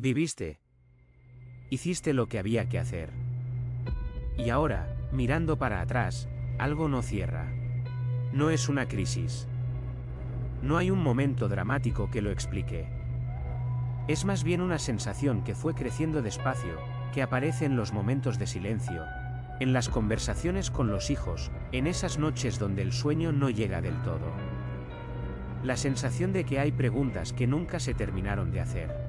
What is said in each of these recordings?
Viviste. Hiciste lo que había que hacer. Y ahora, mirando para atrás, algo no cierra. No es una crisis. No hay un momento dramático que lo explique. Es más bien una sensación que fue creciendo despacio, que aparece en los momentos de silencio, en las conversaciones con los hijos, en esas noches donde el sueño no llega del todo. La sensación de que hay preguntas que nunca se terminaron de hacer.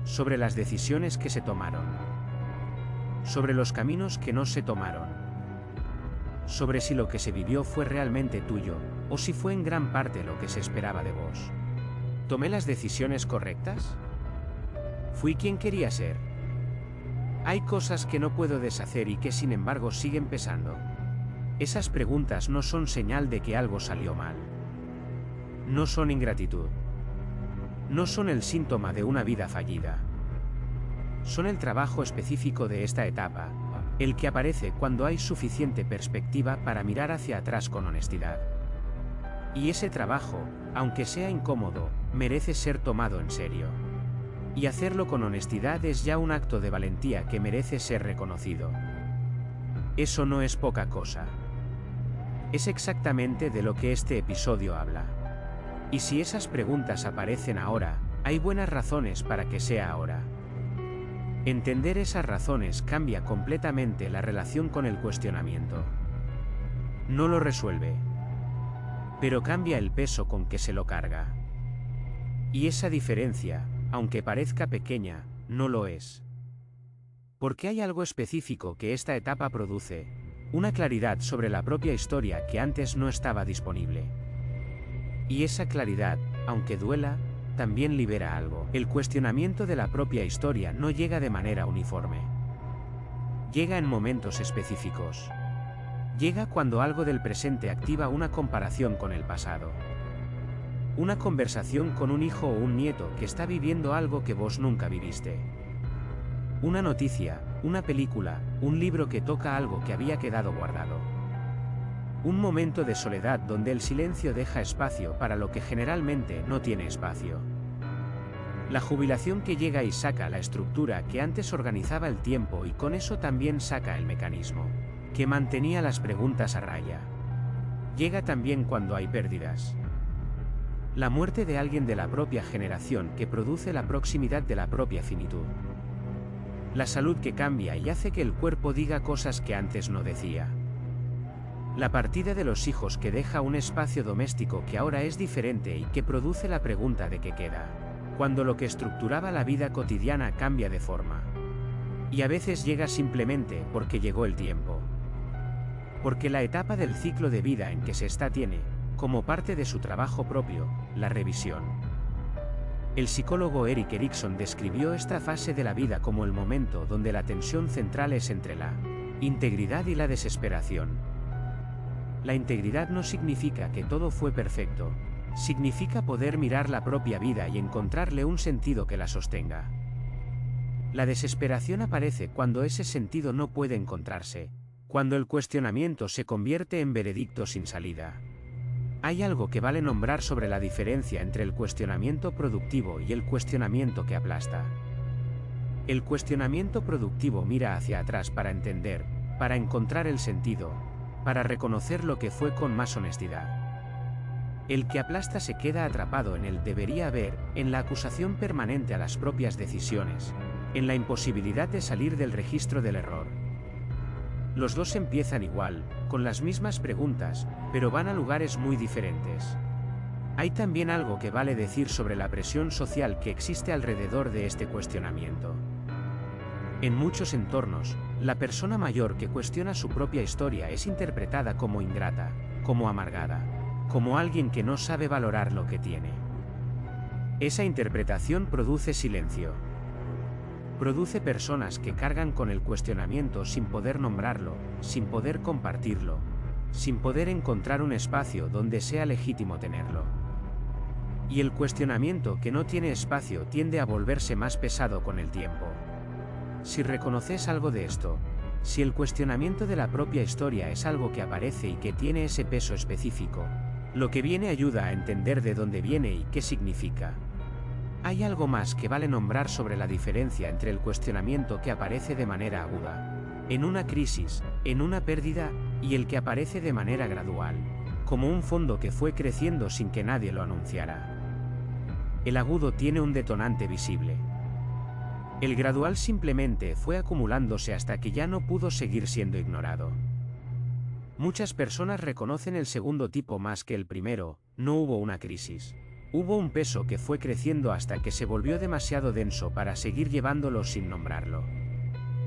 Sobre las decisiones que se tomaron. Sobre los caminos que no se tomaron. Sobre si lo que se vivió fue realmente tuyo, o si fue en gran parte lo que se esperaba de vos. ¿Tomé las decisiones correctas? ¿Fui quien quería ser? Hay cosas que no puedo deshacer y que sin embargo siguen pesando. Esas preguntas no son señal de que algo salió mal. No son ingratitud. No son el síntoma de una vida fallida. Son el trabajo específico de esta etapa, el que aparece cuando hay suficiente perspectiva para mirar hacia atrás con honestidad. Y ese trabajo, aunque sea incómodo, merece ser tomado en serio. Y hacerlo con honestidad es ya un acto de valentía que merece ser reconocido. Eso no es poca cosa. Es exactamente de lo que este episodio habla. Y si esas preguntas aparecen ahora, hay buenas razones para que sea ahora. Entender esas razones cambia completamente la relación con el cuestionamiento. No lo resuelve, pero cambia el peso con que se lo carga. Y esa diferencia, aunque parezca pequeña, no lo es. Porque hay algo específico que esta etapa produce, una claridad sobre la propia historia que antes no estaba disponible. Y esa claridad, aunque duela, también libera algo. El cuestionamiento de la propia historia no llega de manera uniforme. Llega en momentos específicos. Llega cuando algo del presente activa una comparación con el pasado. Una conversación con un hijo o un nieto que está viviendo algo que vos nunca viviste. Una noticia, una película, un libro que toca algo que había quedado guardado. Un momento de soledad donde el silencio deja espacio para lo que generalmente no tiene espacio. La jubilación que llega y saca la estructura que antes organizaba el tiempo y con eso también saca el mecanismo que mantenía las preguntas a raya. Llega también cuando hay pérdidas. La muerte de alguien de la propia generación que produce la proximidad de la propia finitud. La salud que cambia y hace que el cuerpo diga cosas que antes no decía. La partida de los hijos que deja un espacio doméstico que ahora es diferente y que produce la pregunta de qué queda, cuando lo que estructuraba la vida cotidiana cambia de forma. Y a veces llega simplemente porque llegó el tiempo. Porque la etapa del ciclo de vida en que se está tiene, como parte de su trabajo propio, la revisión. El psicólogo Erik Erikson describió esta fase de la vida como el momento donde la tensión central es entre la integridad y la desesperación. La integridad no significa que todo fue perfecto, significa poder mirar la propia vida y encontrarle un sentido que la sostenga. La desesperación aparece cuando ese sentido no puede encontrarse, cuando el cuestionamiento se convierte en veredicto sin salida. Hay algo que vale nombrar sobre la diferencia entre el cuestionamiento productivo y el cuestionamiento que aplasta. El cuestionamiento productivo mira hacia atrás para entender, para encontrar el sentido, para reconocer lo que fue con más honestidad. El que aplasta se queda atrapado en el debería haber, en la acusación permanente a las propias decisiones, en la imposibilidad de salir del registro del error. Los dos empiezan igual, con las mismas preguntas, pero van a lugares muy diferentes. Hay también algo que vale decir sobre la presión social que existe alrededor de este cuestionamiento. En muchos entornos, la persona mayor que cuestiona su propia historia es interpretada como ingrata, como amargada, como alguien que no sabe valorar lo que tiene. Esa interpretación produce silencio. Produce personas que cargan con el cuestionamiento sin poder nombrarlo, sin poder compartirlo, sin poder encontrar un espacio donde sea legítimo tenerlo. Y el cuestionamiento que no tiene espacio tiende a volverse más pesado con el tiempo. Si reconoces algo de esto, si el cuestionamiento de la propia historia es algo que aparece y que tiene ese peso específico, lo que viene ayuda a entender de dónde viene y qué significa. Hay algo más que vale nombrar sobre la diferencia entre el cuestionamiento que aparece de manera aguda, en una crisis, en una pérdida, y el que aparece de manera gradual, como un fondo que fue creciendo sin que nadie lo anunciara. El agudo tiene un detonante visible. El gradual simplemente fue acumulándose hasta que ya no pudo seguir siendo ignorado. Muchas personas reconocen el segundo tipo más que el primero. No hubo una crisis. Hubo un peso que fue creciendo hasta que se volvió demasiado denso para seguir llevándolo sin nombrarlo.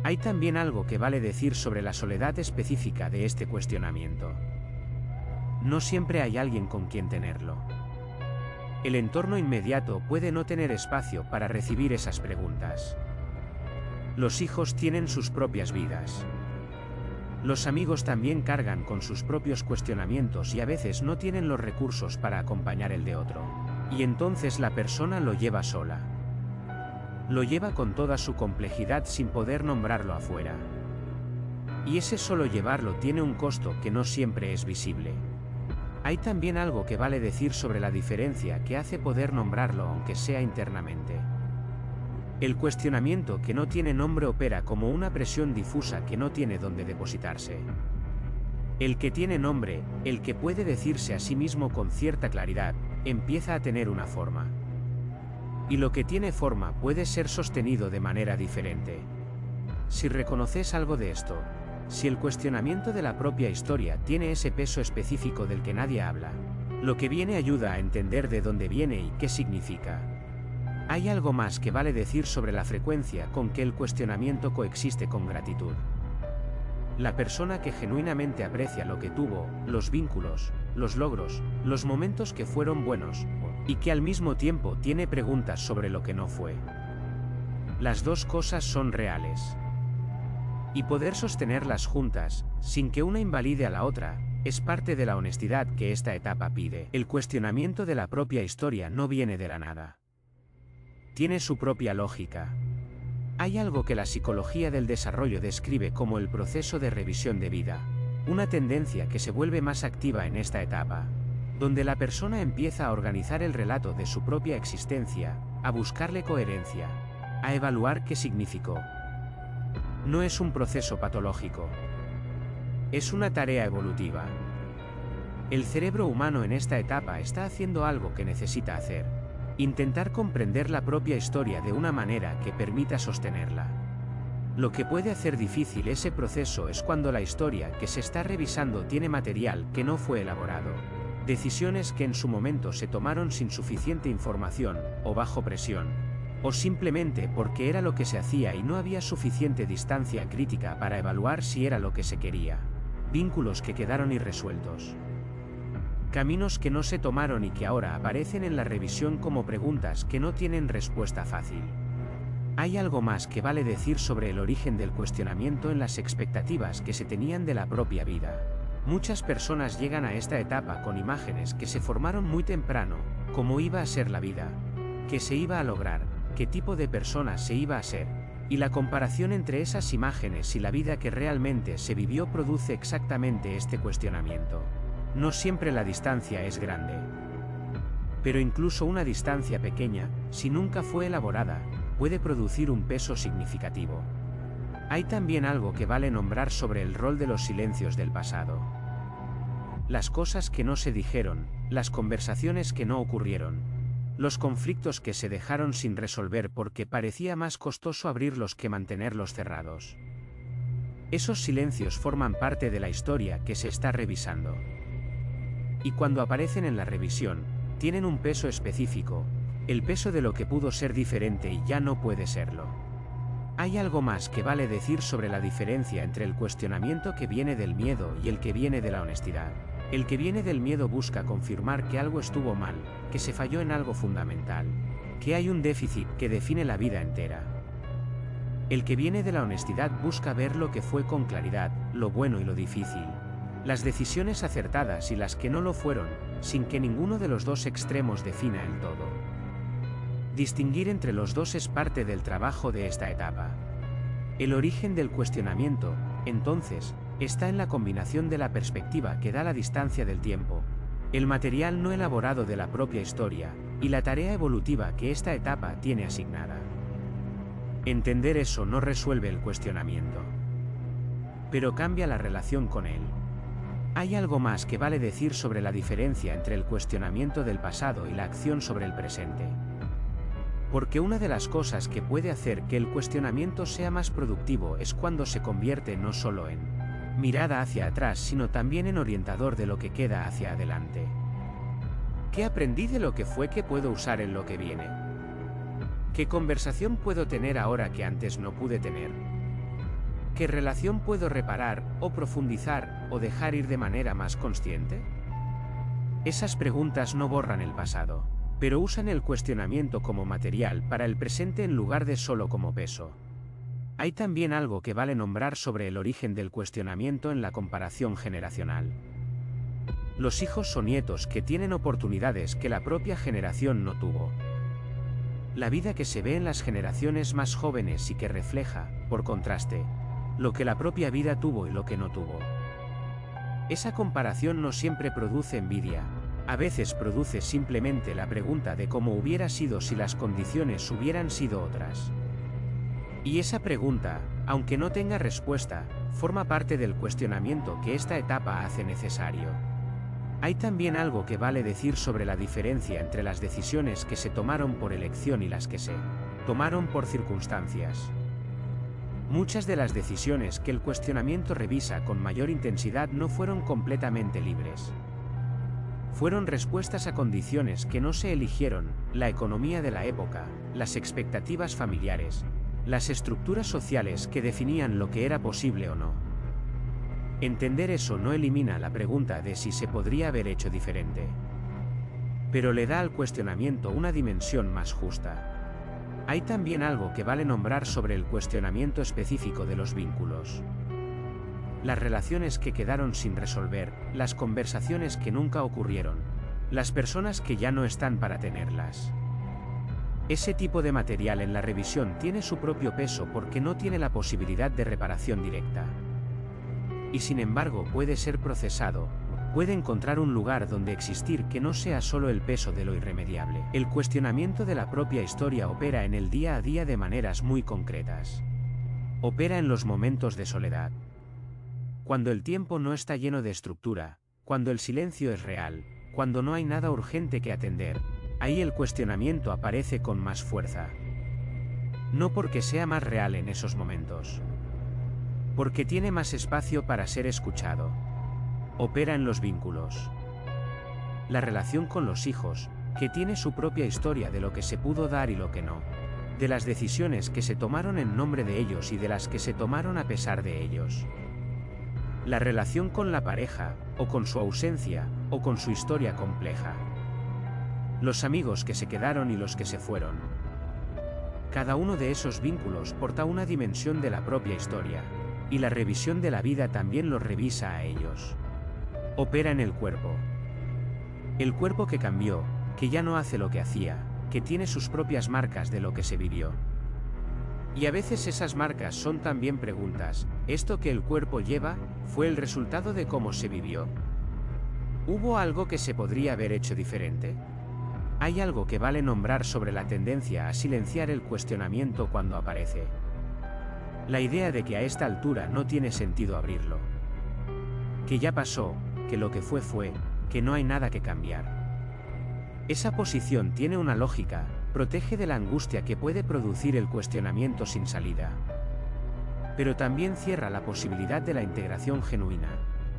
Hay también algo que vale decir sobre la soledad específica de este cuestionamiento. No siempre hay alguien con quien tenerlo. El entorno inmediato puede no tener espacio para recibir esas preguntas. Los hijos tienen sus propias vidas. Los amigos también cargan con sus propios cuestionamientos y a veces no tienen los recursos para acompañar el de otro. Y entonces la persona lo lleva sola. Lo lleva con toda su complejidad sin poder nombrarlo afuera. Y ese solo llevarlo tiene un costo que no siempre es visible. Hay también algo que vale decir sobre la diferencia que hace poder nombrarlo aunque sea internamente. El cuestionamiento que no tiene nombre opera como una presión difusa que no tiene dónde depositarse. El que tiene nombre, el que puede decirse a sí mismo con cierta claridad, empieza a tener una forma. Y lo que tiene forma puede ser sostenido de manera diferente. Si reconoces algo de esto, si el cuestionamiento de la propia historia tiene ese peso específico del que nadie habla, lo que viene ayuda a entender de dónde viene y qué significa. Hay algo más que vale decir sobre la frecuencia con que el cuestionamiento coexiste con gratitud. La persona que genuinamente aprecia lo que tuvo, los vínculos, los logros, los momentos que fueron buenos, y que al mismo tiempo tiene preguntas sobre lo que no fue. Las dos cosas son reales. Y poder sostenerlas juntas, sin que una invalide a la otra, es parte de la honestidad que esta etapa pide. El cuestionamiento de la propia historia no viene de la nada. Tiene su propia lógica. Hay algo que la psicología del desarrollo describe como el proceso de revisión de vida, una tendencia que se vuelve más activa en esta etapa, donde la persona empieza a organizar el relato de su propia existencia, a buscarle coherencia, a evaluar qué significó. No es un proceso patológico. Es una tarea evolutiva. El cerebro humano en esta etapa está haciendo algo que necesita hacer: intentar comprender la propia historia de una manera que permita sostenerla. Lo que puede hacer difícil ese proceso es cuando la historia que se está revisando tiene material que no fue elaborado, decisiones que en su momento se tomaron sin suficiente información, o bajo presión, o simplemente porque era lo que se hacía y no había suficiente distancia crítica para evaluar si era lo que se quería. Vínculos que quedaron irresueltos. Caminos que no se tomaron y que ahora aparecen en la revisión como preguntas que no tienen respuesta fácil. Hay algo más que vale decir sobre el origen del cuestionamiento en las expectativas que se tenían de la propia vida. Muchas personas llegan a esta etapa con imágenes que se formaron muy temprano: cómo iba a ser la vida, qué se iba a lograr, qué tipo de persona se iba a ser, y la comparación entre esas imágenes y la vida que realmente se vivió produce exactamente este cuestionamiento. No siempre la distancia es grande. Pero incluso una distancia pequeña, si nunca fue elaborada, puede producir un peso significativo. Hay también algo que vale nombrar sobre el rol de los silencios del pasado. Las cosas que no se dijeron, las conversaciones que no ocurrieron, los conflictos que se dejaron sin resolver porque parecía más costoso abrirlos que mantenerlos cerrados. Esos silencios forman parte de la historia que se está revisando. Y cuando aparecen en la revisión, tienen un peso específico, el peso de lo que pudo ser diferente y ya no puede serlo. Hay algo más que vale decir sobre la diferencia entre el cuestionamiento que viene del miedo y el que viene de la honestidad. El que viene del miedo busca confirmar que algo estuvo mal, que se falló en algo fundamental, que hay un déficit que define la vida entera. El que viene de la honestidad busca ver lo que fue con claridad, lo bueno y lo difícil, las decisiones acertadas y las que no lo fueron, sin que ninguno de los dos extremos defina el todo. Distinguir entre los dos es parte del trabajo de esta etapa. El origen del cuestionamiento, entonces, está en la combinación de la perspectiva que da la distancia del tiempo, el material no elaborado de la propia historia, y la tarea evolutiva que esta etapa tiene asignada. Entender eso no resuelve el cuestionamiento, pero cambia la relación con él. Hay algo más que vale decir sobre la diferencia entre el cuestionamiento del pasado y la acción sobre el presente. Porque una de las cosas que puede hacer que el cuestionamiento sea más productivo es cuando se convierte no solo en mirada hacia atrás, sino también en orientador de lo que queda hacia adelante. ¿Qué aprendí de lo que fue que puedo usar en lo que viene? ¿Qué conversación puedo tener ahora que antes no pude tener? ¿Qué relación puedo reparar, o profundizar, o dejar ir de manera más consciente? Esas preguntas no borran el pasado, pero usan el cuestionamiento como material para el presente en lugar de solo como peso. Hay también algo que vale nombrar sobre el origen del cuestionamiento en la comparación generacional. Los hijos o nietos que tienen oportunidades que la propia generación no tuvo. La vida que se ve en las generaciones más jóvenes y que refleja, por contraste, lo que la propia vida tuvo y lo que no tuvo. Esa comparación no siempre produce envidia, a veces produce simplemente la pregunta de cómo hubiera sido si las condiciones hubieran sido otras. Y esa pregunta, aunque no tenga respuesta, forma parte del cuestionamiento que esta etapa hace necesario. Hay también algo que vale decir sobre la diferencia entre las decisiones que se tomaron por elección y las que se tomaron por circunstancias. Muchas de las decisiones que el cuestionamiento revisa con mayor intensidad no fueron completamente libres. Fueron respuestas a condiciones que no se eligieron, la economía de la época, las expectativas familiares, las estructuras sociales que definían lo que era posible o no. Entender eso no elimina la pregunta de si se podría haber hecho diferente, pero le da al cuestionamiento una dimensión más justa. Hay también algo que vale nombrar sobre el cuestionamiento específico de los vínculos. Las relaciones que quedaron sin resolver, las conversaciones que nunca ocurrieron, las personas que ya no están para tenerlas. Ese tipo de material en la revisión tiene su propio peso porque no tiene la posibilidad de reparación directa. Y sin embargo puede ser procesado, puede encontrar un lugar donde existir que no sea solo el peso de lo irremediable. El cuestionamiento de la propia historia opera en el día a día de maneras muy concretas. Opera en los momentos de soledad. Cuando el tiempo no está lleno de estructura, cuando el silencio es real, cuando no hay nada urgente que atender, ahí el cuestionamiento aparece con más fuerza. No porque sea más real en esos momentos, porque tiene más espacio para ser escuchado. Opera en los vínculos. La relación con los hijos, que tiene su propia historia de lo que se pudo dar y lo que no, de las decisiones que se tomaron en nombre de ellos y de las que se tomaron a pesar de ellos. La relación con la pareja, o con su ausencia, o con su historia compleja. Los amigos que se quedaron y los que se fueron. Cada uno de esos vínculos porta una dimensión de la propia historia, y la revisión de la vida también los revisa a ellos. Opera en el cuerpo. El cuerpo que cambió, que ya no hace lo que hacía, que tiene sus propias marcas de lo que se vivió. Y a veces esas marcas son también preguntas. ¿Esto que el cuerpo lleva, fue el resultado de cómo se vivió? ¿Hubo algo que se podría haber hecho diferente? Hay algo que vale nombrar sobre la tendencia a silenciar el cuestionamiento cuando aparece. La idea de que a esta altura no tiene sentido abrirlo. Que ya pasó, que lo que fue, que no hay nada que cambiar. Esa posición tiene una lógica, protege de la angustia que puede producir el cuestionamiento sin salida. Pero también cierra la posibilidad de la integración genuina,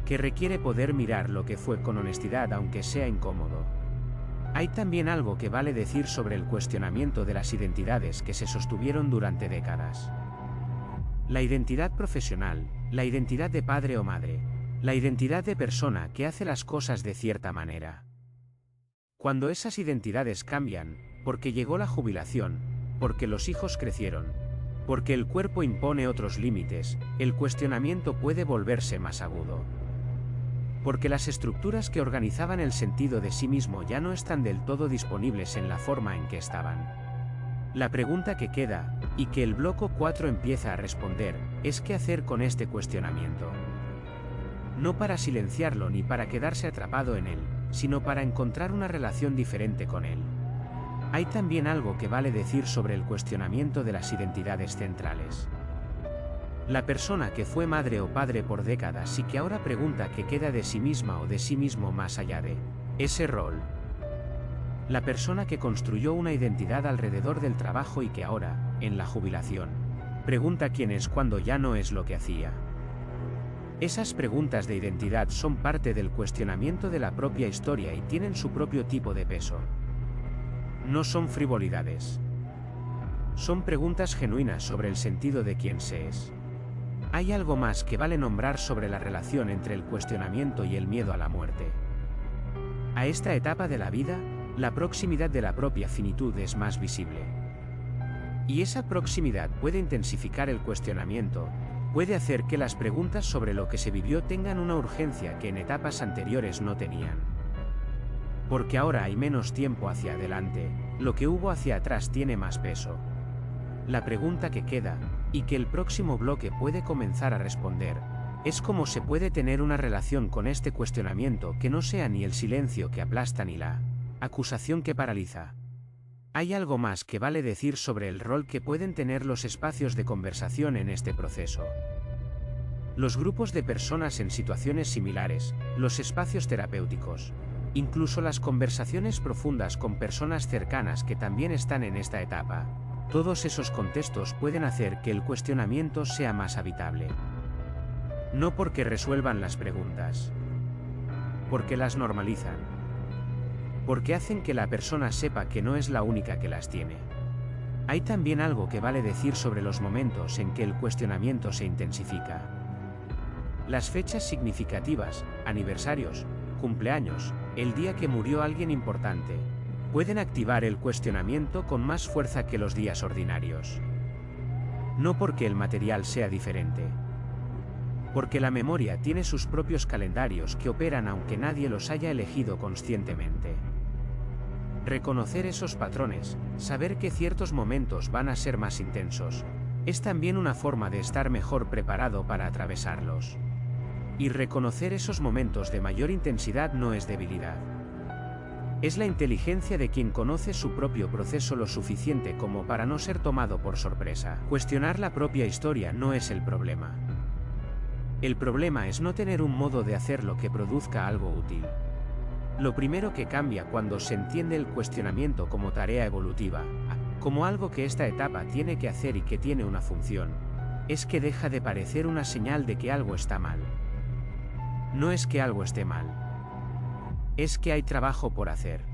que requiere poder mirar lo que fue con honestidad aunque sea incómodo. Hay también algo que vale decir sobre el cuestionamiento de las identidades que se sostuvieron durante décadas. La identidad profesional, la identidad de padre o madre, la identidad de persona que hace las cosas de cierta manera. Cuando esas identidades cambian, porque llegó la jubilación, porque los hijos crecieron, porque el cuerpo impone otros límites, el cuestionamiento puede volverse más agudo. Porque las estructuras que organizaban el sentido de sí mismo ya no están del todo disponibles en la forma en que estaban. La pregunta que queda, y que el bloque 4 empieza a responder, es qué hacer con este cuestionamiento. No para silenciarlo ni para quedarse atrapado en él, sino para encontrar una relación diferente con él. Hay también algo que vale decir sobre el cuestionamiento de las identidades centrales. La persona que fue madre o padre por décadas y que ahora pregunta qué queda de sí misma o de sí mismo más allá de ese rol. La persona que construyó una identidad alrededor del trabajo y que ahora, en la jubilación, pregunta quién es cuando ya no es lo que hacía. Esas preguntas de identidad son parte del cuestionamiento de la propia historia y tienen su propio tipo de peso. No son frivolidades. Son preguntas genuinas sobre el sentido de quién se es. Hay algo más que vale nombrar sobre la relación entre el cuestionamiento y el miedo a la muerte. A esta etapa de la vida, la proximidad de la propia finitud es más visible. Y esa proximidad puede intensificar el cuestionamiento, puede hacer que las preguntas sobre lo que se vivió tengan una urgencia que en etapas anteriores no tenían. Porque ahora hay menos tiempo hacia adelante, lo que hubo hacia atrás tiene más peso. La pregunta que queda, y que el próximo bloque puede comenzar a responder, es cómo se puede tener una relación con este cuestionamiento que no sea ni el silencio que aplasta ni la acusación que paraliza. Hay algo más que vale decir sobre el rol que pueden tener los espacios de conversación en este proceso. Los grupos de personas en situaciones similares, los espacios terapéuticos, incluso las conversaciones profundas con personas cercanas que también están en esta etapa. Todos esos contextos pueden hacer que el cuestionamiento sea más habitable. No porque resuelvan las preguntas, porque las normalizan, porque hacen que la persona sepa que no es la única que las tiene. Hay también algo que vale decir sobre los momentos en que el cuestionamiento se intensifica. Las fechas significativas, aniversarios, cumpleaños, el día que murió alguien importante, pueden activar el cuestionamiento con más fuerza que los días ordinarios. No porque el material sea diferente. Porque la memoria tiene sus propios calendarios que operan aunque nadie los haya elegido conscientemente. Reconocer esos patrones, saber que ciertos momentos van a ser más intensos, es también una forma de estar mejor preparado para atravesarlos. Y reconocer esos momentos de mayor intensidad no es debilidad. Es la inteligencia de quien conoce su propio proceso lo suficiente como para no ser tomado por sorpresa. Cuestionar la propia historia no es el problema. El problema es no tener un modo de hacerlo que produzca algo útil. Lo primero que cambia cuando se entiende el cuestionamiento como tarea evolutiva, como algo que esta etapa tiene que hacer y que tiene una función, es que deja de parecer una señal de que algo está mal. No es que algo esté mal. Es que hay trabajo por hacer.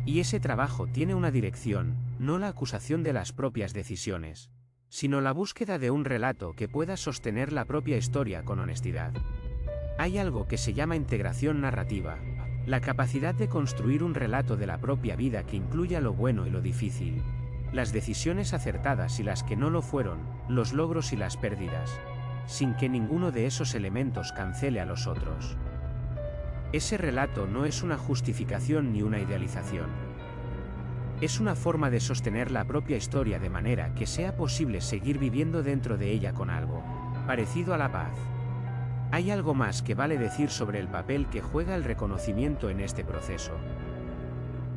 Y ese trabajo tiene una dirección, no la acusación de las propias decisiones, sino la búsqueda de un relato que pueda sostener la propia historia con honestidad. Hay algo que se llama integración narrativa, la capacidad de construir un relato de la propia vida que incluya lo bueno y lo difícil, las decisiones acertadas y las que no lo fueron, los logros y las pérdidas, sin que ninguno de esos elementos cancele a los otros. Ese relato no es una justificación ni una idealización. Es una forma de sostener la propia historia de manera que sea posible seguir viviendo dentro de ella con algo parecido a la paz. Hay algo más que vale decir sobre el papel que juega el reconocimiento en este proceso.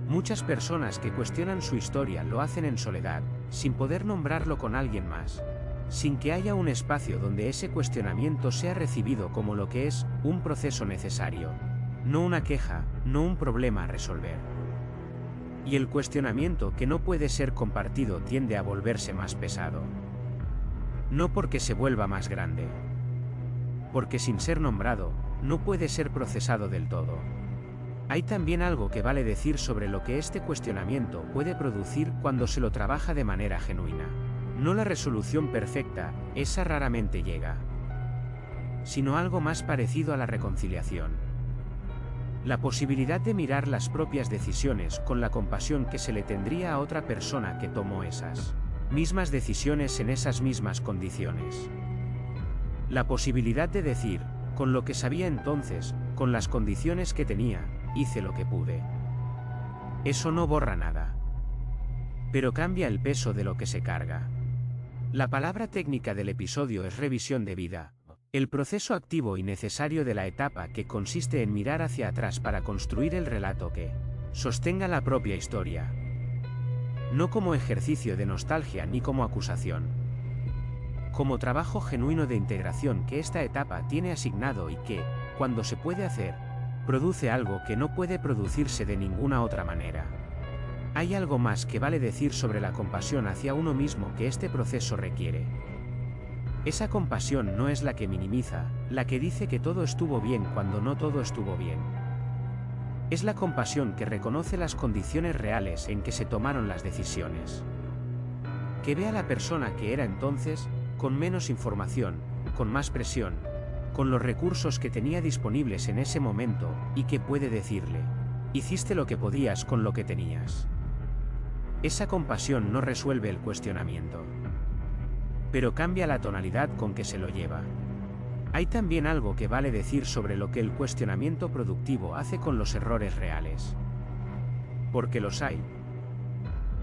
Muchas personas que cuestionan su historia lo hacen en soledad, sin poder nombrarlo con alguien más, sin que haya un espacio donde ese cuestionamiento sea recibido como lo que es, un proceso necesario. No una queja, no un problema a resolver. Y el cuestionamiento que no puede ser compartido tiende a volverse más pesado. No porque se vuelva más grande. Porque sin ser nombrado, no puede ser procesado del todo. Hay también algo que vale decir sobre lo que este cuestionamiento puede producir cuando se lo trabaja de manera genuina. No la resolución perfecta, esa raramente llega, sino algo más parecido a la reconciliación. La posibilidad de mirar las propias decisiones con la compasión que se le tendría a otra persona que tomó esas mismas decisiones en esas mismas condiciones. La posibilidad de decir, con lo que sabía entonces, con las condiciones que tenía, hice lo que pude. Eso no borra nada, pero cambia el peso de lo que se carga. La palabra técnica del episodio es revisión de vida. El proceso activo y necesario de la etapa que consiste en mirar hacia atrás para construir el relato que sostenga la propia historia. No como ejercicio de nostalgia ni como acusación. Como trabajo genuino de integración que esta etapa tiene asignado y que, cuando se puede hacer, produce algo que no puede producirse de ninguna otra manera. Hay algo más que vale decir sobre la compasión hacia uno mismo que este proceso requiere. Esa compasión no es la que minimiza, la que dice que todo estuvo bien cuando no todo estuvo bien. Es la compasión que reconoce las condiciones reales en que se tomaron las decisiones. Que ve a la persona que era entonces, con menos información, con más presión, con los recursos que tenía disponibles en ese momento, y que puede decirle: hiciste lo que podías con lo que tenías. Esa compasión no resuelve el cuestionamiento, pero cambia la tonalidad con que se lo lleva. Hay también algo que vale decir sobre lo que el cuestionamiento productivo hace con los errores reales. Porque los hay.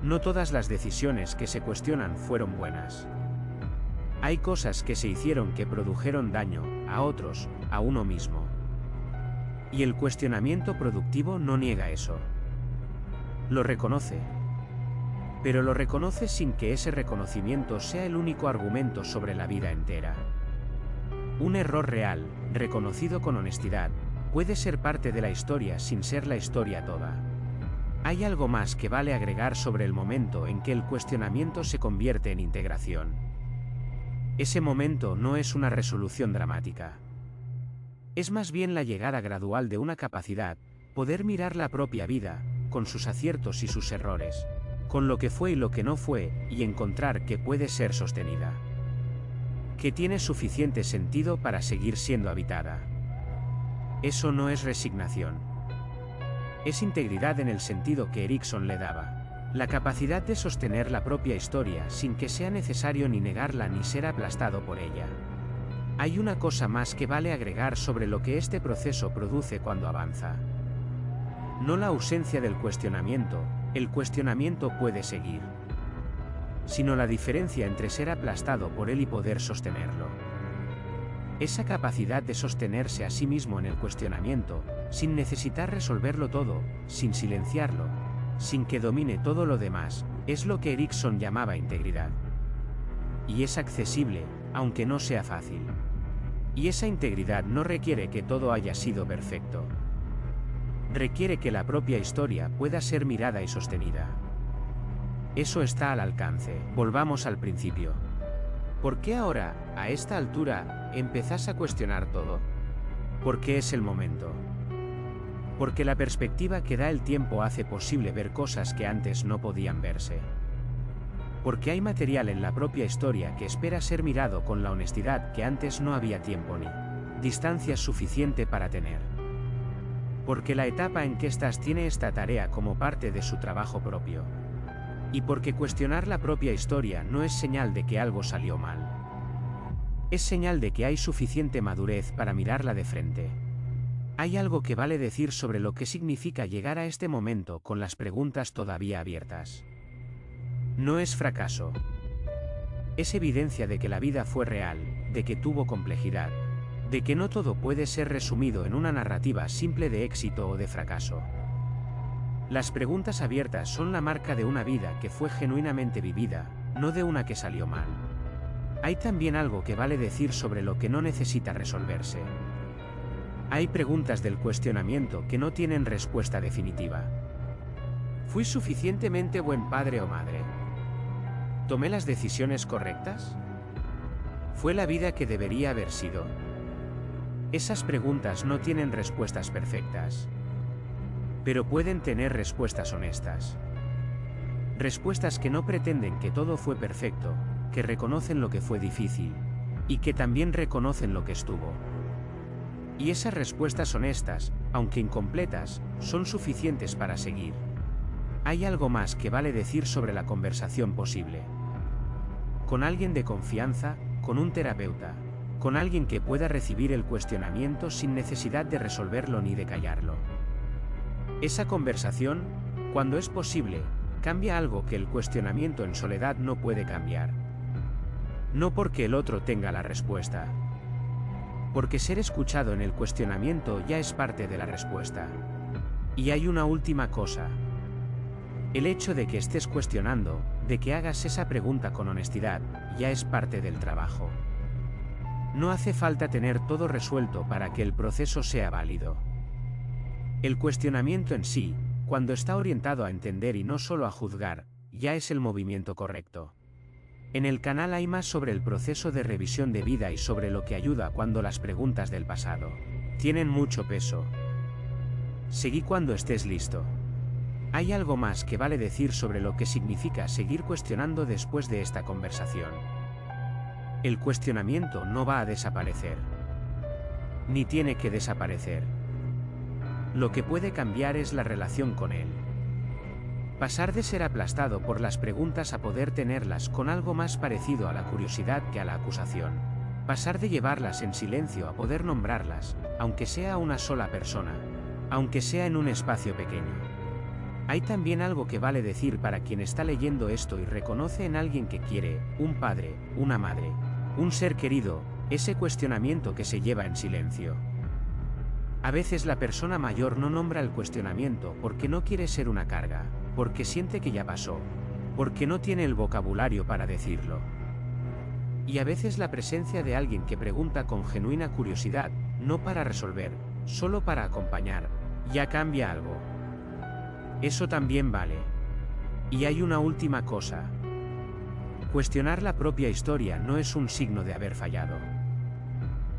No todas las decisiones que se cuestionan fueron buenas. Hay cosas que se hicieron que produjeron daño, a otros, a uno mismo. Y el cuestionamiento productivo no niega eso. Lo reconoce. Pero lo reconoce sin que ese reconocimiento sea el único argumento sobre la vida entera. Un error real, reconocido con honestidad, puede ser parte de la historia sin ser la historia toda. Hay algo más que vale agregar sobre el momento en que el cuestionamiento se convierte en integración. Ese momento no es una resolución dramática. Es más bien la llegada gradual de una capacidad, poder mirar la propia vida, con sus aciertos y sus errores, con lo que fue y lo que no fue, y encontrar que puede ser sostenida. Que tiene suficiente sentido para seguir siendo habitada. Eso no es resignación. Es integridad en el sentido que Erikson le daba. La capacidad de sostener la propia historia sin que sea necesario ni negarla ni ser aplastado por ella. Hay una cosa más que vale agregar sobre lo que este proceso produce cuando avanza. No la ausencia del cuestionamiento, el cuestionamiento puede seguir, sino la diferencia entre ser aplastado por él y poder sostenerlo. Esa capacidad de sostenerse a sí mismo en el cuestionamiento, sin necesitar resolverlo todo, sin silenciarlo, sin que domine todo lo demás, es lo que Erikson llamaba integridad. Y es accesible, aunque no sea fácil. Y esa integridad no requiere que todo haya sido perfecto. Requiere que la propia historia pueda ser mirada y sostenida. Eso está al alcance. Volvamos al principio. ¿Por qué ahora, a esta altura, empezás a cuestionar todo? Porque es el momento. Porque la perspectiva que da el tiempo hace posible ver cosas que antes no podían verse. Porque hay material en la propia historia que espera ser mirado con la honestidad que antes no había tiempo ni distancia suficiente para tener. Porque la etapa en que estás tiene esta tarea como parte de su trabajo propio. Y porque cuestionar la propia historia no es señal de que algo salió mal. Es señal de que hay suficiente madurez para mirarla de frente. Hay algo que vale decir sobre lo que significa llegar a este momento con las preguntas todavía abiertas. No es fracaso. Es evidencia de que la vida fue real, de que tuvo complejidad, de que no todo puede ser resumido en una narrativa simple de éxito o de fracaso. Las preguntas abiertas son la marca de una vida que fue genuinamente vivida, no de una que salió mal. Hay también algo que vale decir sobre lo que no necesita resolverse. Hay preguntas del cuestionamiento que no tienen respuesta definitiva. ¿Fui suficientemente buen padre o madre? ¿Tomé las decisiones correctas? ¿Fue la vida que debería haber sido? Esas preguntas no tienen respuestas perfectas, pero pueden tener respuestas honestas. Respuestas que no pretenden que todo fue perfecto, que reconocen lo que fue difícil, y que también reconocen lo que estuvo. Y esas respuestas honestas, aunque incompletas, son suficientes para seguir. Hay algo más que vale decir sobre la conversación posible. Con alguien de confianza, con un terapeuta, con alguien que pueda recibir el cuestionamiento sin necesidad de resolverlo ni de callarlo. Esa conversación, cuando es posible, cambia algo que el cuestionamiento en soledad no puede cambiar. No porque el otro tenga la respuesta. Porque ser escuchado en el cuestionamiento ya es parte de la respuesta. Y hay una última cosa. El hecho de que estés cuestionando, de que hagas esa pregunta con honestidad, ya es parte del trabajo. No hace falta tener todo resuelto para que el proceso sea válido. El cuestionamiento en sí, cuando está orientado a entender y no solo a juzgar, ya es el movimiento correcto. En el canal hay más sobre el proceso de revisión de vida y sobre lo que ayuda cuando las preguntas del pasado tienen mucho peso. Seguí cuando estés listo. Hay algo más que vale decir sobre lo que significa seguir cuestionando después de esta conversación. El cuestionamiento no va a desaparecer. Ni tiene que desaparecer. Lo que puede cambiar es la relación con él. Pasar de ser aplastado por las preguntas a poder tenerlas con algo más parecido a la curiosidad que a la acusación. Pasar de llevarlas en silencio a poder nombrarlas, aunque sea a una sola persona, aunque sea en un espacio pequeño. Hay también algo que vale decir para quien está leyendo esto y reconoce en alguien que quiere, un padre, una madre, un ser querido, ese cuestionamiento que se lleva en silencio. A veces la persona mayor no nombra el cuestionamiento porque no quiere ser una carga, porque siente que ya pasó, porque no tiene el vocabulario para decirlo. Y a veces la presencia de alguien que pregunta con genuina curiosidad, no para resolver, solo para acompañar, ya cambia algo. Eso también vale. Y hay una última cosa. Cuestionar la propia historia no es un signo de haber fallado.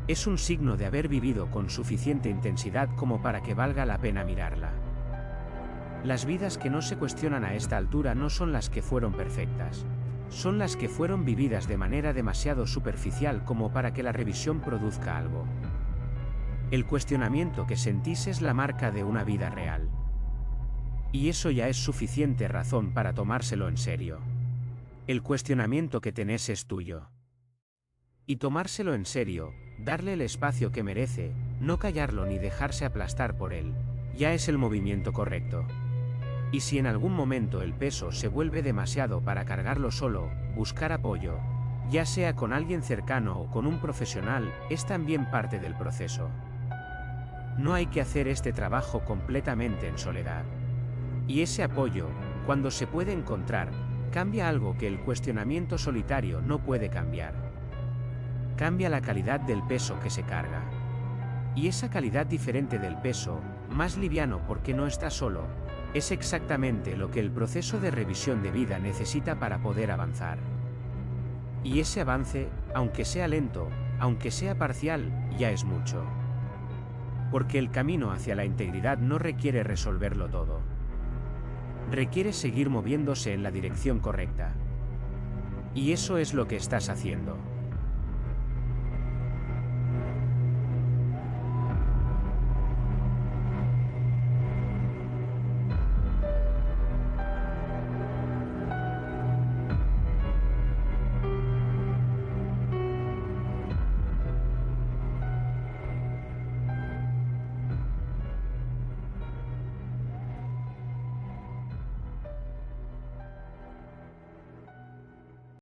Es un signo de haber vivido con suficiente intensidad como para que valga la pena mirarla. Las vidas que no se cuestionan a esta altura no son las que fueron perfectas. Son las que fueron vividas de manera demasiado superficial como para que la revisión produzca algo. El cuestionamiento que sentís es la marca de una vida real. Y eso ya es suficiente razón para tomárselo en serio. El cuestionamiento que tenés es tuyo. Y tomárselo en serio, darle el espacio que merece, no callarlo ni dejarse aplastar por él, ya es el movimiento correcto. Y si en algún momento el peso se vuelve demasiado para cargarlo solo, buscar apoyo, ya sea con alguien cercano o con un profesional, es también parte del proceso. No hay que hacer este trabajo completamente en soledad. Y ese apoyo, cuando se puede encontrar, cambia algo que el cuestionamiento solitario no puede cambiar. Cambia la calidad del peso que se carga. Y esa calidad diferente del peso, más liviano porque no está solo, es exactamente lo que el proceso de revisión de vida necesita para poder avanzar. Y ese avance, aunque sea lento, aunque sea parcial, ya es mucho. Porque el camino hacia la integridad no requiere resolverlo todo. Requiere seguir moviéndose en la dirección correcta. Y eso es lo que estás haciendo.